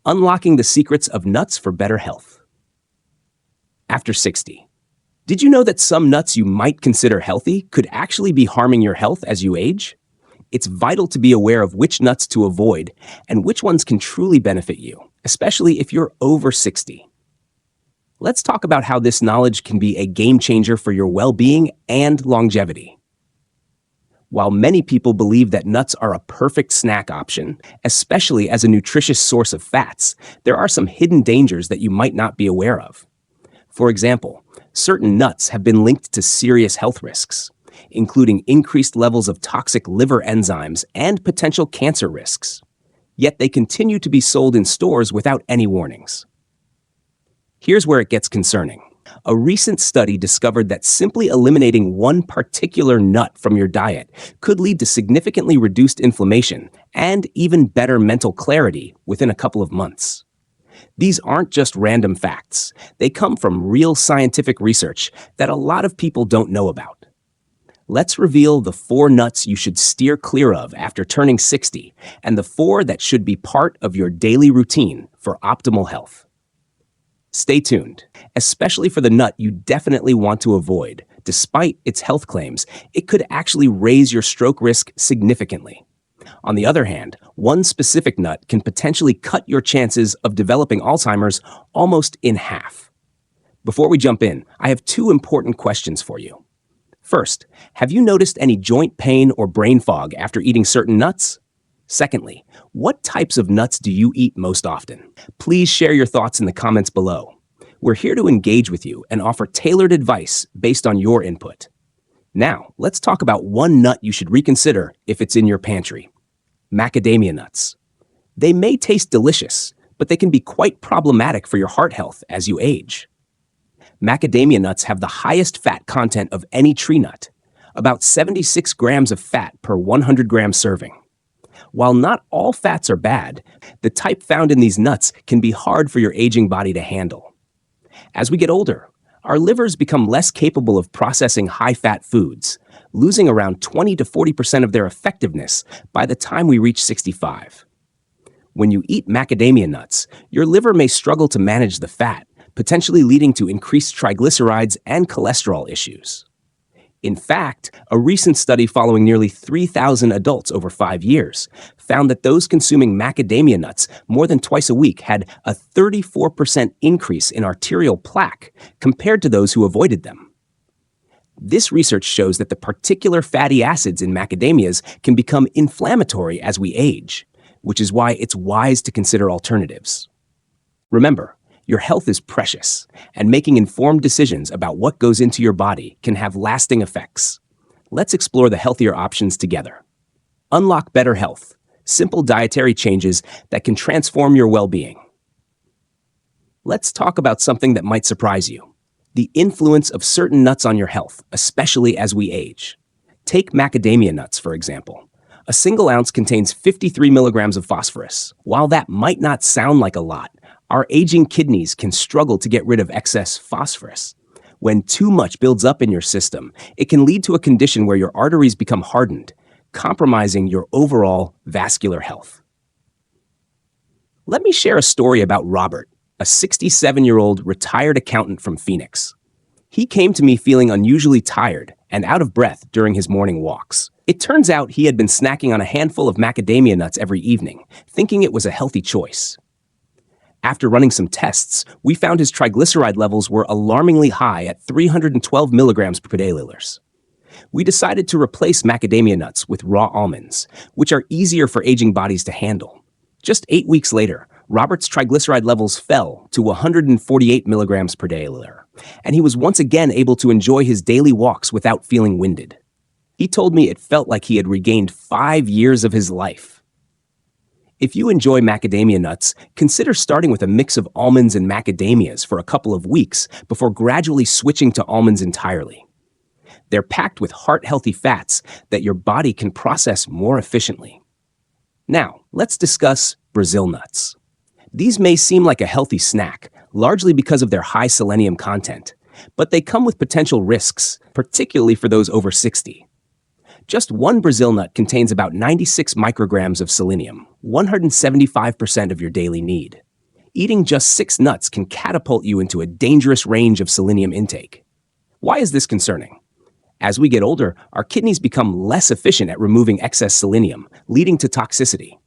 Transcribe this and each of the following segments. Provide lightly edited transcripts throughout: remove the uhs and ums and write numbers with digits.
Unlocking the secrets of nuts for better health. After 60. Did you know that some nuts you might consider healthy could actually be harming your health as you age? It's vital to be aware of which nuts to avoid and which ones can truly benefit you, especially if you're over 60. Let's talk about how this knowledge can be a game changer for your well-being and longevity. While many people believe that nuts are a perfect snack option, especially as a nutritious source of fats, there are some hidden dangers that you might not be aware of. For example, certain nuts have been linked to serious health risks, including increased levels of toxic liver enzymes and potential cancer risks. Yet they continue to be sold in stores without any warnings. Here's where it gets concerning. A recent study discovered that simply eliminating one particular nut from your diet could lead to significantly reduced inflammation and even better mental clarity within a couple of months. These aren't just random facts. They come from real scientific research that a lot of people don't know about. Let's reveal the 4 nuts you should steer clear of after turning 60 and the 4 that should be part of your daily routine for optimal health. Stay tuned, especially for the nut you definitely want to avoid. Despite its health claims, it could actually raise your stroke risk significantly. On the other hand, one specific nut can potentially cut your chances of developing Alzheimer's almost in half. Before we jump in, I have 2 important questions for you. First, have you noticed any joint pain or brain fog after eating certain nuts? Secondly, what types of nuts do you eat most often? Please share your thoughts in the comments below. We're here to engage with you and offer tailored advice based on your input. Now, let's talk about one nut you should reconsider if it's in your pantry. Macadamia nuts. They may taste delicious, but they can be quite problematic for your heart health as you age. Macadamia nuts have the highest fat content of any tree nut, about 76 grams of fat per 100 gram serving. While not all fats are bad, the type found in these nuts can be hard for your aging body to handle. As we get older, our livers become less capable of processing high-fat foods, losing around 20 to 40% of their effectiveness by the time we reach 65. When you eat macadamia nuts, your liver may struggle to manage the fat, potentially leading to increased triglycerides and cholesterol issues. In fact, a recent study following nearly 3,000 adults over 5 years found that those consuming macadamia nuts more than twice a week had a 34% increase in arterial plaque compared to those who avoided them. This research shows that the particular fatty acids in macadamias can become inflammatory as we age, which is why it's wise to consider alternatives. Remember, your health is precious, and making informed decisions about what goes into your body can have lasting effects. Let's explore the healthier options together. Unlock better health, simple dietary changes that can transform your well-being. Let's talk about something that might surprise you: the influence of certain nuts on your health, especially as we age. Take macadamia nuts, for example. A single ounce contains 53 milligrams of phosphorus. While that might not sound like a lot, our aging kidneys can struggle to get rid of excess phosphorus. When too much builds up in your system, it can lead to a condition where your arteries become hardened, compromising your overall vascular health. Let me share a story about Robert, a 67-year-old retired accountant from Phoenix. He came to me feeling unusually tired and out of breath during his morning walks. It turns out he had been snacking on a handful of macadamia nuts every evening, thinking it was a healthy choice. After running some tests, we found his triglyceride levels were alarmingly high at 312 milligrams per deciliters. We decided to replace macadamia nuts with raw almonds, which are easier for aging bodies to handle. Just 8 weeks later, Robert's triglyceride levels fell to 148 milligrams per deciliter, and he was once again able to enjoy his daily walks without feeling winded. He told me it felt like he had regained 5 years of his life. If you enjoy macadamia nuts, consider starting with a mix of almonds and macadamias for a couple of weeks before gradually switching to almonds entirely. They're packed with heart-healthy fats that your body can process more efficiently. Now, let's discuss Brazil nuts. These may seem like a healthy snack, largely because of their high selenium content, but they come with potential risks, particularly for those over 60. Just one Brazil nut contains about 96 micrograms of selenium, 175% of your daily need. Eating just 6 nuts can catapult you into a dangerous range of selenium intake. Why is this concerning? As we get older, our kidneys become less efficient at removing excess selenium, leading to toxicity.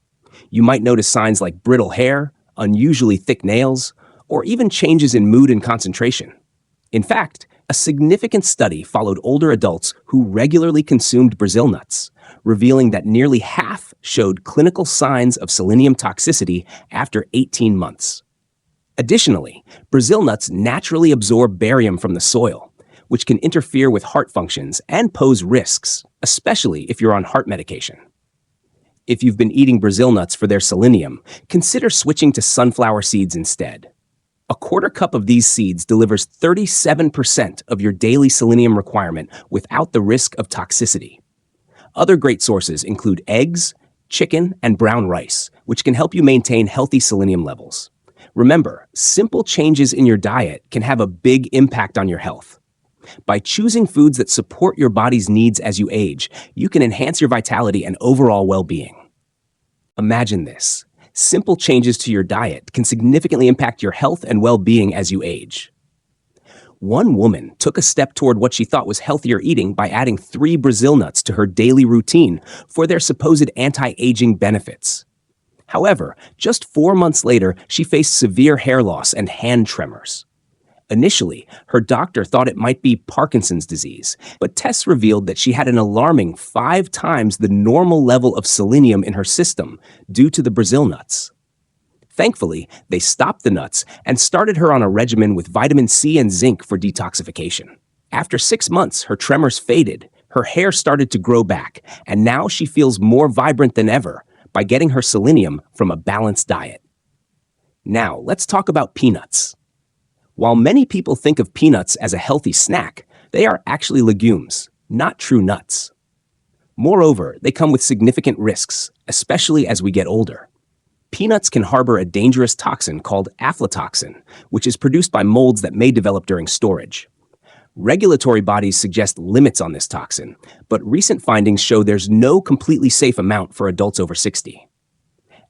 You might notice signs like brittle hair, unusually thick nails, or even changes in mood and concentration. In fact, a significant study followed older adults who regularly consumed Brazil nuts, revealing that nearly half showed clinical signs of selenium toxicity after 18 months. Additionally, Brazil nuts naturally absorb barium from the soil, which can interfere with heart functions and pose risks, especially if you're on heart medication. If you've been eating Brazil nuts for their selenium, consider switching to sunflower seeds instead. A quarter cup of these seeds delivers 37% of your daily selenium requirement without the risk of toxicity. Other great sources include eggs, chicken, and brown rice, which can help you maintain healthy selenium levels. Remember, simple changes in your diet can have a big impact on your health. By choosing foods that support your body's needs as you age, you can enhance your vitality and overall well-being. Imagine this. Simple changes to your diet can significantly impact your health and well-being as you age. One woman took a step toward what she thought was healthier eating by adding 3 Brazil nuts to her daily routine for their supposed anti-aging benefits. However, just 4 months later, she faced severe hair loss and hand tremors. Initially, her doctor thought it might be Parkinson's disease, but tests revealed that she had an alarming 5 times the normal level of selenium in her system due to the Brazil nuts. Thankfully, they stopped the nuts and started her on a regimen with vitamin C and zinc for detoxification. After 6 months, her tremors faded, her hair started to grow back, and now she feels more vibrant than ever by getting her selenium from a balanced diet. Now, let's talk about peanuts. While many people think of peanuts as a healthy snack, they are actually legumes, not true nuts. Moreover, they come with significant risks, especially as we get older. Peanuts can harbor a dangerous toxin called aflatoxin, which is produced by molds that may develop during storage. Regulatory bodies suggest limits on this toxin, but recent findings show there's no completely safe amount for adults over 60.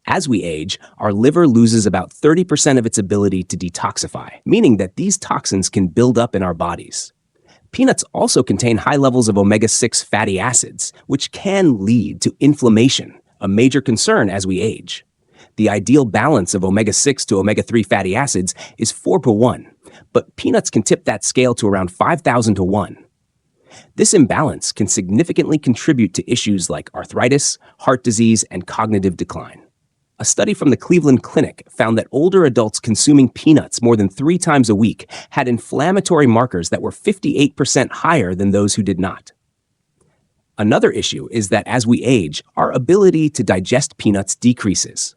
As we age, our liver loses about 30% of its ability to detoxify, meaning that these toxins can build up in our bodies. Peanuts also contain high levels of omega-6 fatty acids, which can lead to inflammation, a major concern as we age. The ideal balance of omega-6 to omega-3 fatty acids is 4:1, but peanuts can tip that scale to around 5,000 to 1. This imbalance can significantly contribute to issues like arthritis, heart disease, and cognitive decline. A study from the Cleveland Clinic found that older adults consuming peanuts more than 3 times a week had inflammatory markers that were 58% higher than those who did not. Another issue is that as we age, our ability to digest peanuts decreases.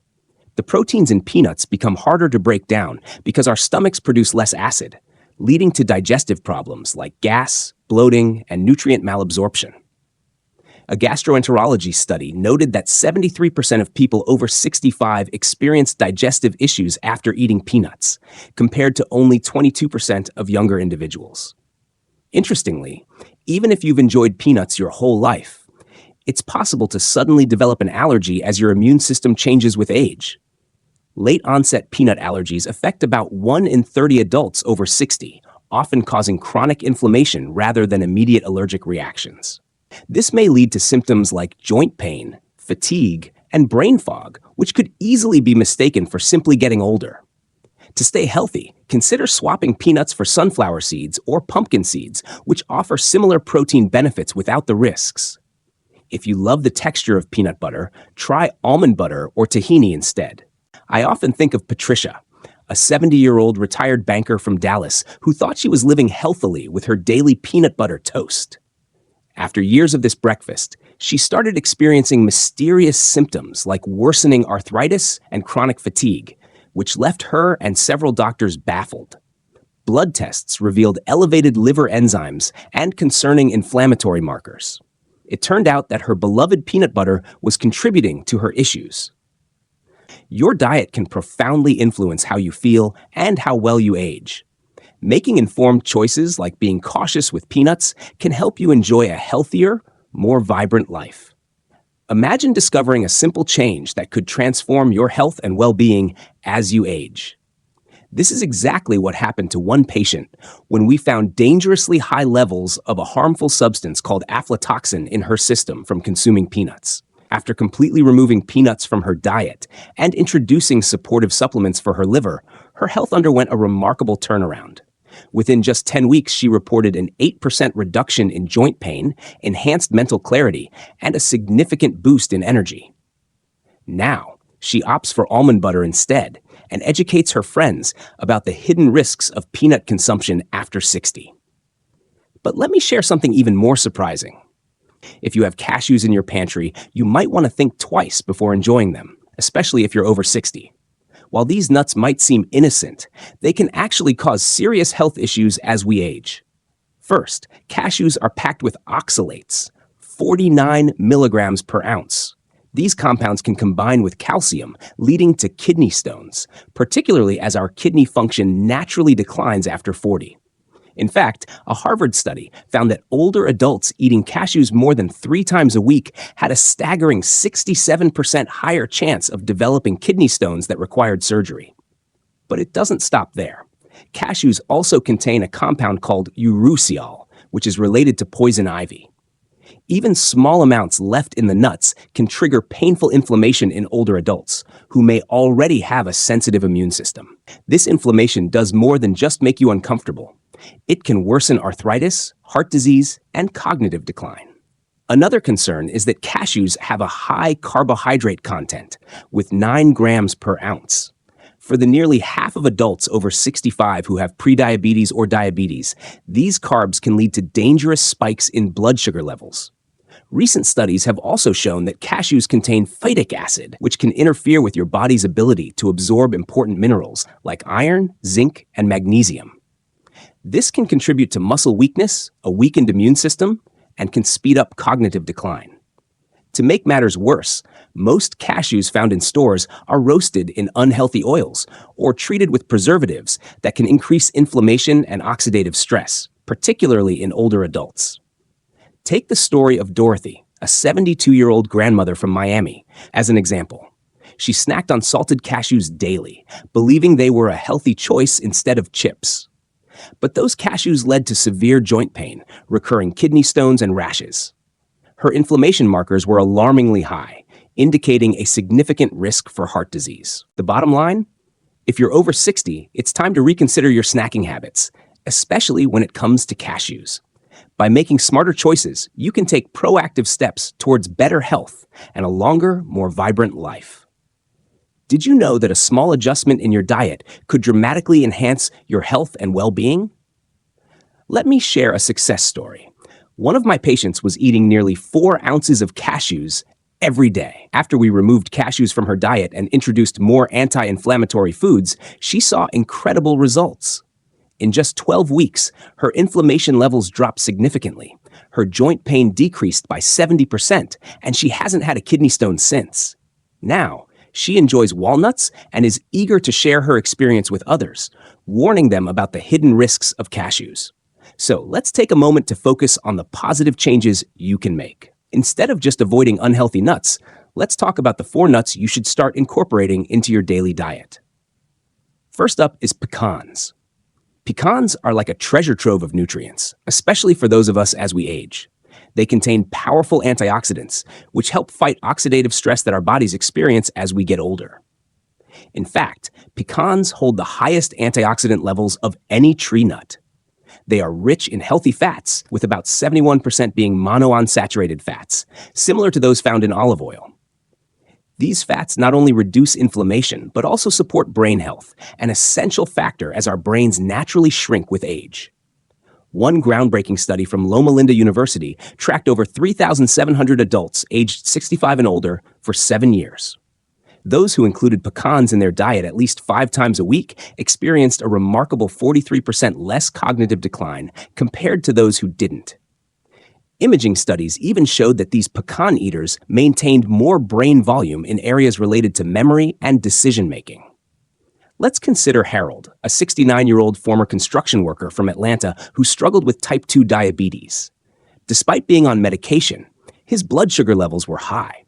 The proteins in peanuts become harder to break down because our stomachs produce less acid, leading to digestive problems like gas, bloating, and nutrient malabsorption. A gastroenterology study noted that 73% of people over 65 experienced digestive issues after eating peanuts, compared to only 22% of younger individuals. Interestingly, even if you've enjoyed peanuts your whole life, it's possible to suddenly develop an allergy as your immune system changes with age. Late-onset peanut allergies affect about 1 in 30 adults over 60, often causing chronic inflammation rather than immediate allergic reactions. This may lead to symptoms like joint pain, fatigue, and brain fog, which could easily be mistaken for simply getting older. To stay healthy, consider swapping peanuts for sunflower seeds or pumpkin seeds, which offer similar protein benefits without the risks. If you love the texture of peanut butter, try almond butter or tahini instead. I often think of Patricia, a 70-year-old retired banker from Dallas who thought she was living healthily with her daily peanut butter toast. After years of this breakfast, she started experiencing mysterious symptoms like worsening arthritis and chronic fatigue, which left her and several doctors baffled. Blood tests revealed elevated liver enzymes and concerning inflammatory markers. It turned out that her beloved peanut butter was contributing to her issues. Your diet can profoundly influence how you feel and how well you age. Making informed choices like being cautious with peanuts can help you enjoy a healthier, more vibrant life. Imagine discovering a simple change that could transform your health and well-being as you age. This is exactly what happened to one patient when we found dangerously high levels of a harmful substance called aflatoxin in her system from consuming peanuts. After completely removing peanuts from her diet and introducing supportive supplements for her liver, her health underwent a remarkable turnaround. Within just 10 weeks, she reported an 8% reduction in joint pain, enhanced mental clarity, and a significant boost in energy. Now, she opts for almond butter instead and educates her friends about the hidden risks of peanut consumption after 60. But let me share something even more surprising. If you have cashews in your pantry, you might want to think twice before enjoying them, especially if you're over 60. While these nuts might seem innocent, they can actually cause serious health issues as we age. First, cashews are packed with oxalates, 49 milligrams per ounce. These compounds can combine with calcium, leading to kidney stones, particularly as our kidney function naturally declines after 40. In fact, a Harvard study found that older adults eating cashews more than 3 times a week had a staggering 67% higher chance of developing kidney stones that required surgery. But it doesn't stop there. Cashews also contain a compound called urushiol, which is related to poison ivy. Even small amounts left in the nuts can trigger painful inflammation in older adults, who may already have a sensitive immune system. This inflammation does more than just make you uncomfortable. It can worsen arthritis, heart disease, and cognitive decline. Another concern is that cashews have a high carbohydrate content, with 9 grams per ounce. For the nearly half of adults over 65 who have prediabetes or diabetes, these carbs can lead to dangerous spikes in blood sugar levels. Recent studies have also shown that cashews contain phytic acid, which can interfere with your body's ability to absorb important minerals like iron, zinc, and magnesium. This can contribute to muscle weakness, a weakened immune system, and can speed up cognitive decline. To make matters worse, most cashews found in stores are roasted in unhealthy oils or treated with preservatives that can increase inflammation and oxidative stress, particularly in older adults. Take the story of Dorothy, a 72-year-old grandmother from Miami, as an example. She snacked on salted cashews daily, believing they were a healthy choice instead of chips. But those cashews led to severe joint pain, recurring kidney stones, and rashes. Her inflammation markers were alarmingly high, indicating a significant risk for heart disease. The bottom line? If you're over 60, it's time to reconsider your snacking habits, especially when it comes to cashews. By making smarter choices, you can take proactive steps towards better health and a longer, more vibrant life. Did you know that a small adjustment in your diet could dramatically enhance your health and well-being? Let me share a success story. One of my patients was eating nearly 4 ounces of cashews every day. After we removed cashews from her diet and introduced more anti-inflammatory foods, she saw incredible results. In just 12 weeks, her inflammation levels dropped significantly. Her joint pain decreased by 70%, and she hasn't had a kidney stone since. Now, she enjoys walnuts and is eager to share her experience with others, warning them about the hidden risks of cashews. So let's take a moment to focus on the positive changes you can make. Instead of just avoiding unhealthy nuts, let's talk about the 4 nuts you should start incorporating into your daily diet. First up is pecans. Pecans are like a treasure trove of nutrients, especially for those of us as we age. They contain powerful antioxidants, which help fight oxidative stress that our bodies experience as we get older. In fact, pecans hold the highest antioxidant levels of any tree nut. They are rich in healthy fats, with about 71% being monounsaturated fats, similar to those found in olive oil. These fats not only reduce inflammation, but also support brain health, an essential factor as our brains naturally shrink with age. One groundbreaking study from Loma Linda University tracked over 3,700 adults aged 65 and older for 7 years. Those who included pecans in their diet at least 5 times a week experienced a remarkable 43% less cognitive decline compared to those who didn't. Imaging studies even showed that these pecan eaters maintained more brain volume in areas related to memory and decision-making. Let's consider Harold, a 69-year-old former construction worker from Atlanta who struggled with type 2 diabetes. Despite being on medication, his blood sugar levels were high.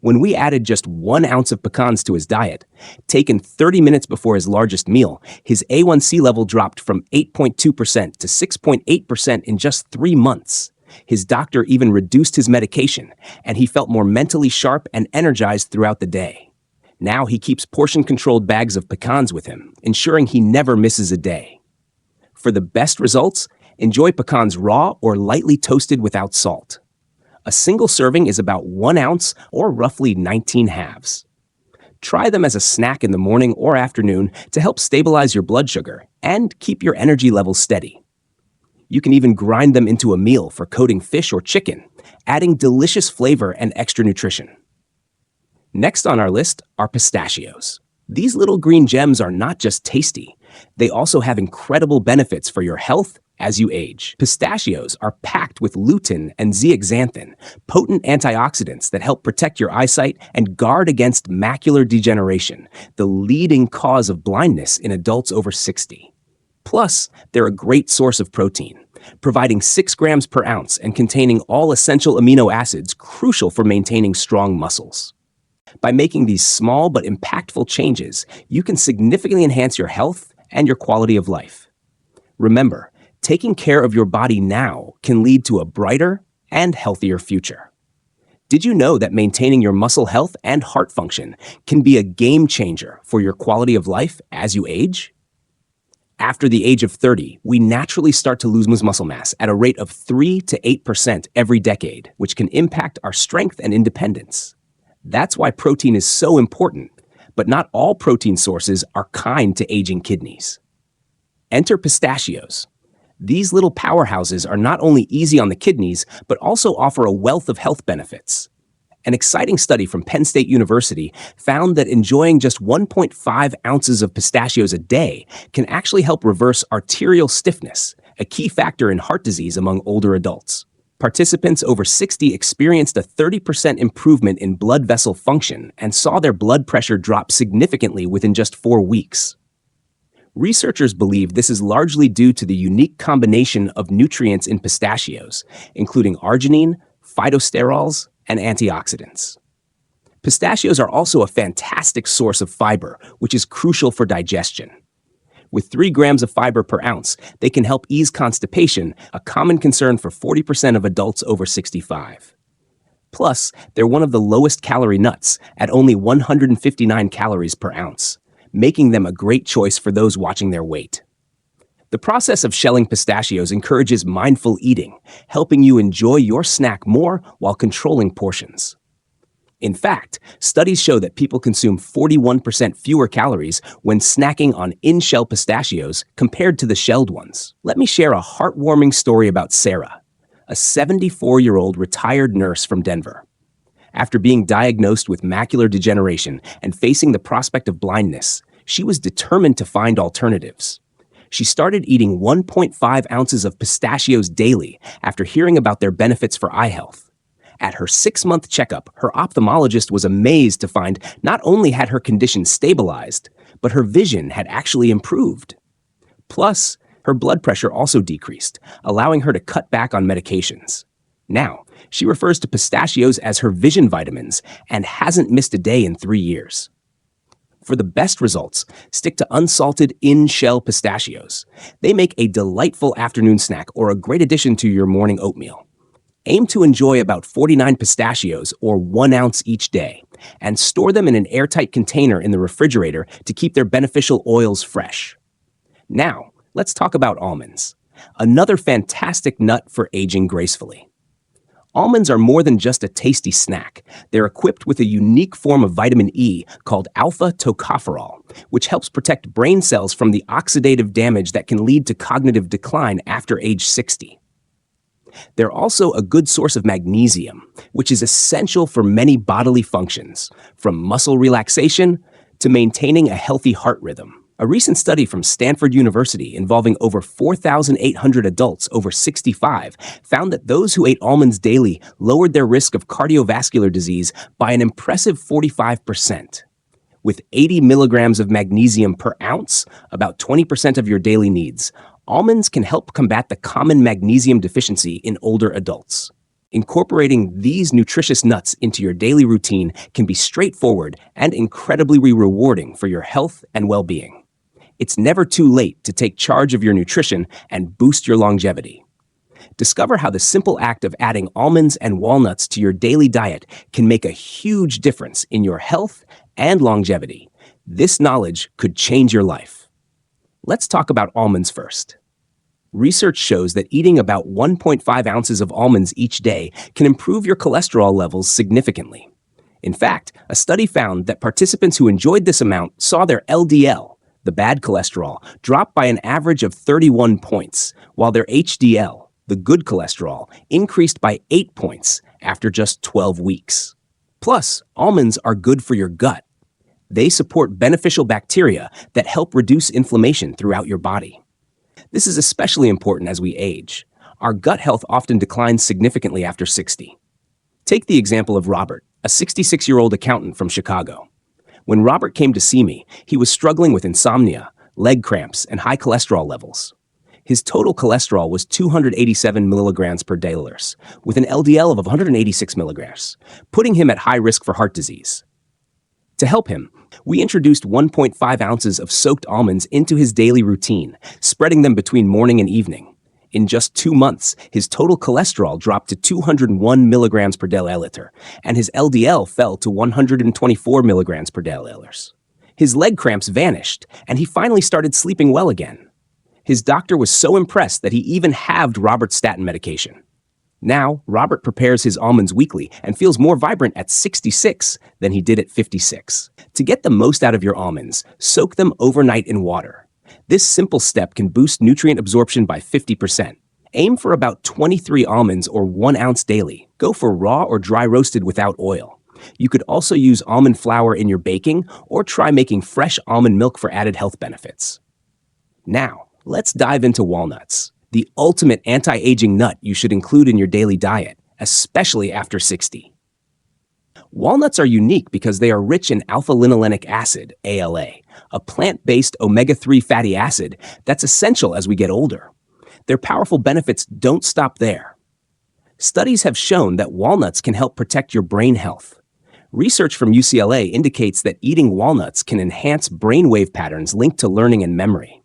When we added just 1 ounce of pecans to his diet, taken 30 minutes before his largest meal, his A1C level dropped from 8.2% to 6.8% in just 3 months. His doctor even reduced his medication, and he felt more mentally sharp and energized throughout the day. Now he keeps portion-controlled bags of pecans with him, ensuring he never misses a day. For the best results, enjoy pecans raw or lightly toasted without salt. A single serving is about 1 ounce or roughly 19 halves. Try them as a snack in the morning or afternoon to help stabilize your blood sugar and keep your energy levels steady. You can even grind them into a meal for coating fish or chicken, adding delicious flavor and extra nutrition. Next on our list are pistachios. These little green gems are not just tasty, they also have incredible benefits for your health as you age. Pistachios are packed with lutein and zeaxanthin, potent antioxidants that help protect your eyesight and guard against macular degeneration, the leading cause of blindness in adults over 60. Plus, they're a great source of protein, providing 6 grams per ounce and containing all essential amino acids crucial for maintaining strong muscles. By making these small but impactful changes, you can significantly enhance your health and your quality of life. Remember, taking care of your body now can lead to a brighter and healthier future. Did you know that maintaining your muscle health and heart function can be a game changer for your quality of life as you age? After the age of 30, we naturally start to lose muscle mass at a rate of 3 to 8% every decade, which can impact our strength and independence. That's why protein is so important, but not all protein sources are kind to aging kidneys. Enter pistachios. These little powerhouses are not only easy on the kidneys, but also offer a wealth of health benefits. An exciting study from Penn State University found that enjoying just 1.5 ounces of pistachios a day can actually help reverse arterial stiffness, a key factor in heart disease among older adults. Participants over 60 experienced a 30% improvement in blood vessel function and saw their blood pressure drop significantly within just 4 weeks. Researchers believe this is largely due to the unique combination of nutrients in pistachios, including arginine, phytosterols, and antioxidants. Pistachios are also a fantastic source of fiber, which is crucial for digestion. With 3 grams of fiber per ounce, they can help ease constipation, a common concern for 40% of adults over 65. Plus, they're one of the lowest calorie nuts at only 159 calories per ounce, making them a great choice for those watching their weight. The process of shelling pistachios encourages mindful eating, helping you enjoy your snack more while controlling portions. In fact, studies show that people consume 41% fewer calories when snacking on in-shell pistachios compared to the shelled ones. Let me share a heartwarming story about Sarah, a 74-year-old retired nurse from Denver. After being diagnosed with macular degeneration and facing the prospect of blindness, she was determined to find alternatives. She started eating 1.5 ounces of pistachios daily after hearing about their benefits for eye health. At her 6-month checkup, her ophthalmologist was amazed to find not only had her condition stabilized, but her vision had actually improved. Plus, her blood pressure also decreased, allowing her to cut back on medications. Now, she refers to pistachios as her vision vitamins and hasn't missed a day in 3 years. For the best results, stick to unsalted in-shell pistachios. They make a delightful afternoon snack or a great addition to your morning oatmeal. Aim to enjoy about 49 pistachios or 1 ounce each day, and store them in an airtight container in the refrigerator to keep their beneficial oils fresh. Now, let's talk about almonds, another fantastic nut for aging gracefully. Almonds are more than just a tasty snack. They're equipped with a unique form of vitamin E called alpha-tocopherol, which helps protect brain cells from the oxidative damage that can lead to cognitive decline after age 60. They're also a good source of magnesium, which is essential for many bodily functions, from muscle relaxation to maintaining a healthy heart rhythm. A recent study from Stanford University involving over 4,800 adults over 65 found that those who ate almonds daily lowered their risk of cardiovascular disease by an impressive 45%. With 80 milligrams of magnesium per ounce, about 20% of your daily needs, almonds can help combat the common magnesium deficiency in older adults. Incorporating these nutritious nuts into your daily routine can be straightforward and incredibly rewarding for your health and well-being. It's never too late to take charge of your nutrition and boost your longevity. Discover how the simple act of adding almonds and walnuts to your daily diet can make a huge difference in your health and longevity. This knowledge could change your life. Let's talk about almonds first. Research shows that eating about 1.5 ounces of almonds each day can improve your cholesterol levels significantly. In fact, a study found that participants who enjoyed this amount saw their LDL, the bad cholesterol, drop by an average of 31 points, while their HDL, the good cholesterol, increased by 8 points after just 12 weeks. Plus, almonds are good for your gut. They support beneficial bacteria that help reduce inflammation throughout your body. This is especially important as we age. Our gut health often declines significantly after 60. Take the example of Robert, a 66-year-old accountant from Chicago. When Robert came to see me, he was struggling with insomnia, leg cramps, and high cholesterol levels. His total cholesterol was 287 milligrams per deciliter, with an LDL of 186 milligrams, putting him at high risk for heart disease. To help him, we introduced 1.5 ounces of soaked almonds into his daily routine, spreading them between morning and evening. In just 2 months, his total cholesterol dropped to 201 milligrams per deciliter, and his LDL fell to 124 milligrams per deciliter. His leg cramps vanished, and he finally started sleeping well again. His doctor was so impressed that he even halved Robert's statin medication. Now, Robert prepares his almonds weekly and feels more vibrant at 66 than he did at 56. To get the most out of your almonds, soak them overnight in water. This simple step can boost nutrient absorption by 50%. Aim for about 23 almonds or 1 ounce daily. Go for raw or dry roasted without oil. You could also use almond flour in your baking or try making fresh almond milk for added health benefits. Now, let's dive into walnuts, the ultimate anti-aging nut you should include in your daily diet, especially after 60. Walnuts are unique because they are rich in alpha-linolenic acid, ALA, a plant-based omega-3 fatty acid that's essential as we get older. Their powerful benefits don't stop there. Studies have shown that walnuts can help protect your brain health. Research from UCLA indicates that eating walnuts can enhance brainwave patterns linked to learning and memory.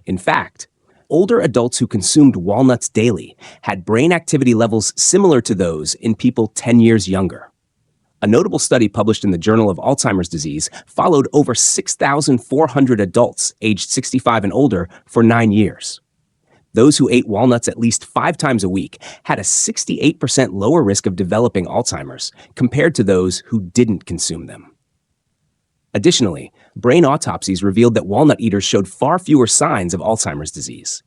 In fact, older adults who consumed walnuts daily had brain activity levels similar to those in people 10 years younger. A notable study published in the Journal of Alzheimer's Disease followed over 6,400 adults aged 65 and older for 9 years. Those who ate walnuts at least 5 times a week had a 68% lower risk of developing Alzheimer's compared to those who didn't consume them. Additionally, brain autopsies revealed that walnut eaters showed far fewer signs of Alzheimer's disease.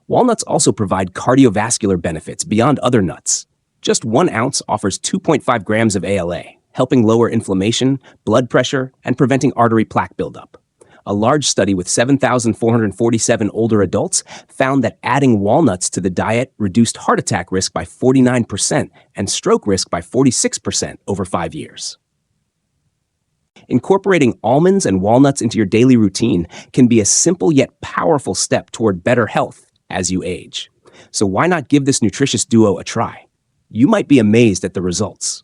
Walnuts also provide cardiovascular benefits beyond other nuts. Just 1 ounce offers 2.5 grams of ALA, helping lower inflammation, blood pressure, and preventing artery plaque buildup. A large study with 7,447 older adults found that adding walnuts to the diet reduced heart attack risk by 49% and stroke risk by 46% over 5 years. Incorporating almonds and walnuts into your daily routine can be a simple yet powerful step toward better health as you age. So why not give this nutritious duo a try? You might be amazed at the results.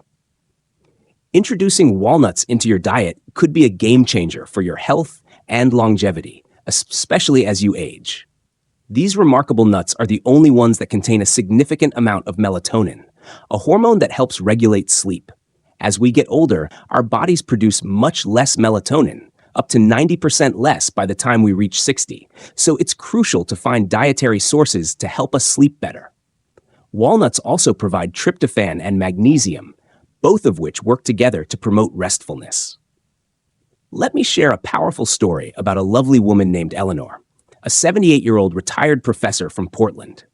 Introducing walnuts into your diet could be a game changer for your health and longevity, especially as you age. These remarkable nuts are the only ones that contain a significant amount of melatonin, a hormone that helps regulate sleep. As we get older, our bodies produce much less melatonin, up to 90% less by the time we reach 60, so it's crucial to find dietary sources to help us sleep better. Walnuts also provide tryptophan and magnesium, both of which work together to promote restfulness. Let me share a powerful story about a lovely woman named Eleanor, a 78-year-old retired professor from Portland.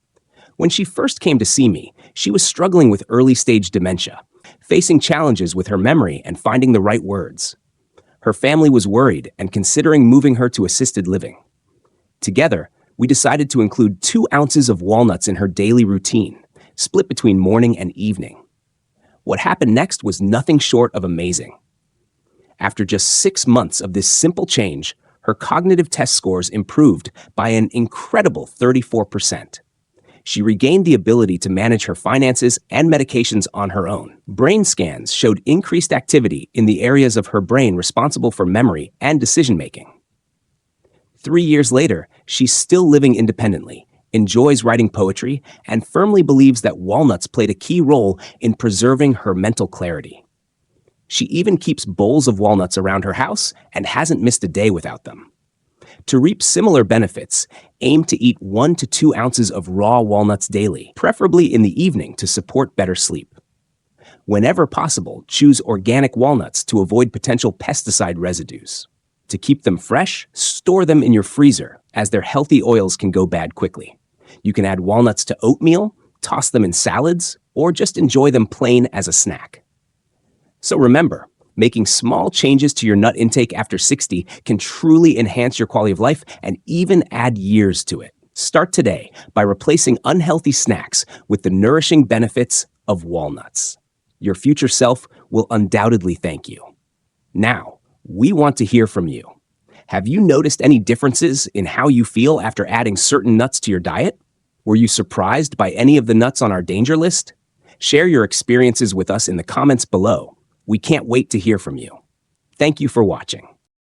When she first came to see me, she was struggling with early-stage dementia, facing challenges with her memory and finding the right words. Her family was worried and considering moving her to assisted living. Together, we decided to include 2 ounces of walnuts in her daily routine, split between morning and evening. What happened next was nothing short of amazing. After just 6 months of this simple change, her cognitive test scores improved by an incredible 34%. She regained the ability to manage her finances and medications on her own. Brain scans showed increased activity in the areas of her brain responsible for memory and decision-making. 3 years later, she's still living independently, enjoys writing poetry, and firmly believes that walnuts played a key role in preserving her mental clarity. She even keeps bowls of walnuts around her house and hasn't missed a day without them. To reap similar benefits, aim to eat 1 to 2 ounces of raw walnuts daily, preferably in the evening to support better sleep. Whenever possible, choose organic walnuts to avoid potential pesticide residues. To keep them fresh, store them in your freezer, as their healthy oils can go bad quickly. You can add walnuts to oatmeal, toss them in salads, or just enjoy them plain as a snack. So remember, making small changes to your nut intake after 60 can truly enhance your quality of life and even add years to it. Start today by replacing unhealthy snacks with the nourishing benefits of walnuts. Your future self will undoubtedly thank you. Now, we want to hear from you. Have you noticed any differences in how you feel after adding certain nuts to your diet? Were you surprised by any of the nuts on our danger list? Share your experiences with us in the comments below. We can't wait to hear from you. Thank you for watching.